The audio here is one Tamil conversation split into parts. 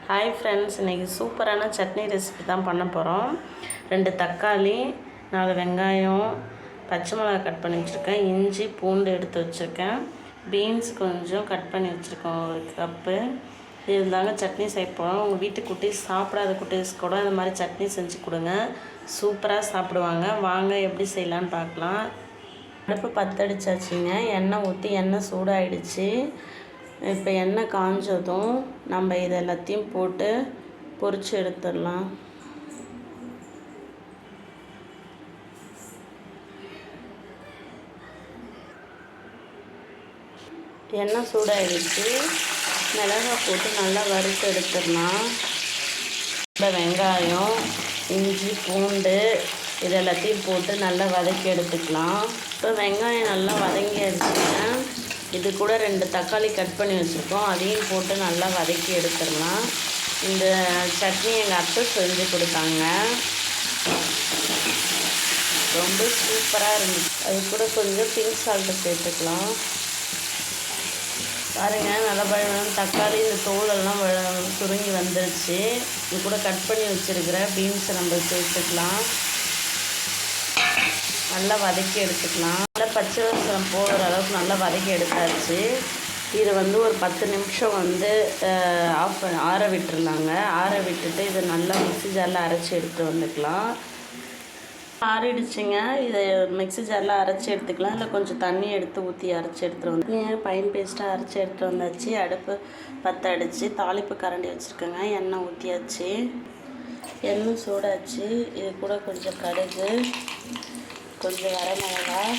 ஹாய் ஃப்ரெண்ட்ஸ், இன்றைக்கி சூப்பரான சட்னி ரெசிபி தான் பண்ண போகிறோம். 2 தக்காளி, 4 வெங்காயம், பச்சை மிளகாய் கட் பண்ணி வச்சுருக்கேன், இஞ்சி பூண்டு எடுத்து வச்சுருக்கேன், பீன்ஸ் கொஞ்சம் கட் பண்ணி வச்சுருக்கோம் 1 கப்பு. இது தாங்க சட்னி செய்ய போகிறோம். உங்கள் வீட்டு குட்டீஸ் சாப்பிடாத குட்டீஸ் கூட இந்த மாதிரி சட்னி செஞ்சு கொடுங்க, சூப்பராக சாப்பிடுவாங்க. வாங்க எப்படி செய்யலான்னு பார்க்கலாம். அடுப்பு பற்றடிச்சாச்சுங்க. எண்ணெய் ஊற்றி எண்ணெய் சூடாகிடுச்சு. இப்போ எண்ணெய் காஞ்சதும் நம்ம இது எல்லாத்தையும் போட்டு பொரிச்சு எடுத்துடலாம். எண்ணெய் சூடாகிடுச்சு. மிளகாய் போட்டு நல்லா வறுத்து எடுத்துடலாம். இப்போ வெங்காயம், இஞ்சி பூண்டு இது எல்லாத்தையும் போட்டு நல்லா வதக்கி எடுத்துக்கலாம். இப்போ வெங்காயம் நல்லா வதங்கிடுச்சுங்க. இது கூட 2 தக்காளி கட் பண்ணி வச்சுருக்கோம், அதையும் போட்டு நல்லா வதக்கி எடுத்துடலாம். இந்த சட்னி எங்கள் அத்தை செஞ்சு கொடுத்தாங்க, ரொம்ப சூப்பராக இருந்துச்சு. அது கூட கொஞ்சம் பிங்க் சால்ட்டு சேர்த்துக்கலாம். பாருங்கள், நல்லா தக்காளி இந்த தோலெல்லாம் சுருங்கி வந்துருச்சு. இது கூட கட் பண்ணி வச்சுருக்கிற பீன்ஸை நம்ம சேர்த்துக்கலாம். நல்லா வதக்கி எடுத்துக்கலாம். நல்லா பச்சை வாசம் போகிற அளவுக்கு நல்லா வதக்கி எடுத்தாச்சு. இதை ஒரு 10 நிமிஷம் ஆற விட்டுருலாங்க. ஆற விட்டுட்டு இதை நல்லா மிக்ஸி ஜாரில் அரைச்சி எடுத்து வந்துக்கலாம். ஆறிடுச்சுங்க. இதை மிக்ஸி ஜாரில் அரைச்சி எடுத்துக்கலாம். இல்லை கொஞ்சம் தண்ணி எடுத்து ஊற்றி அரைச்சி எடுத்துகிட்டு வந்து பைன் பேஸ்ட்டாக அரைச்சி எடுத்துகிட்டு வந்தாச்சு. அடுப்பு பற்ற அடித்து தாளிப்பு கரண்டி வச்சுருக்கேங்க. எண்ணெய் ஊற்றியாச்சு. எண்ணெய் சூடாச்சு. இது கூட கொஞ்சம் கடுகு, கொஞ்சம் வரமிளகாய்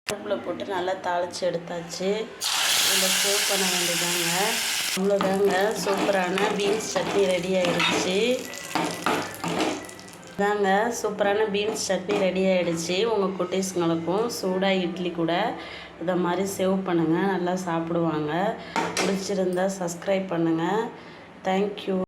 அடுப்பில் போட்டு நல்லா தாளித்து எடுத்தாச்சு. இதில் சேவ் பண்ண வேண்டியதாங்க. அவ்வளோதாங்க, சூப்பரான பீன்ஸ் சட்னி ரெடி ஆகிடுச்சு. இதாங்க சூப்பரான பீன்ஸ் சட்னி ரெடி ஆகிடுச்சு. உங்கள் குட்டீஸ்ங்களுக்கும் சூடாக இட்லி கூட இதை மாதிரி சேவ் பண்ணுங்கள், நல்லா சாப்பிடுவாங்க. பிடிச்சிருந்தா சப்ஸ்கிரைப் பண்ணுங்கள். தேங்க்யூ.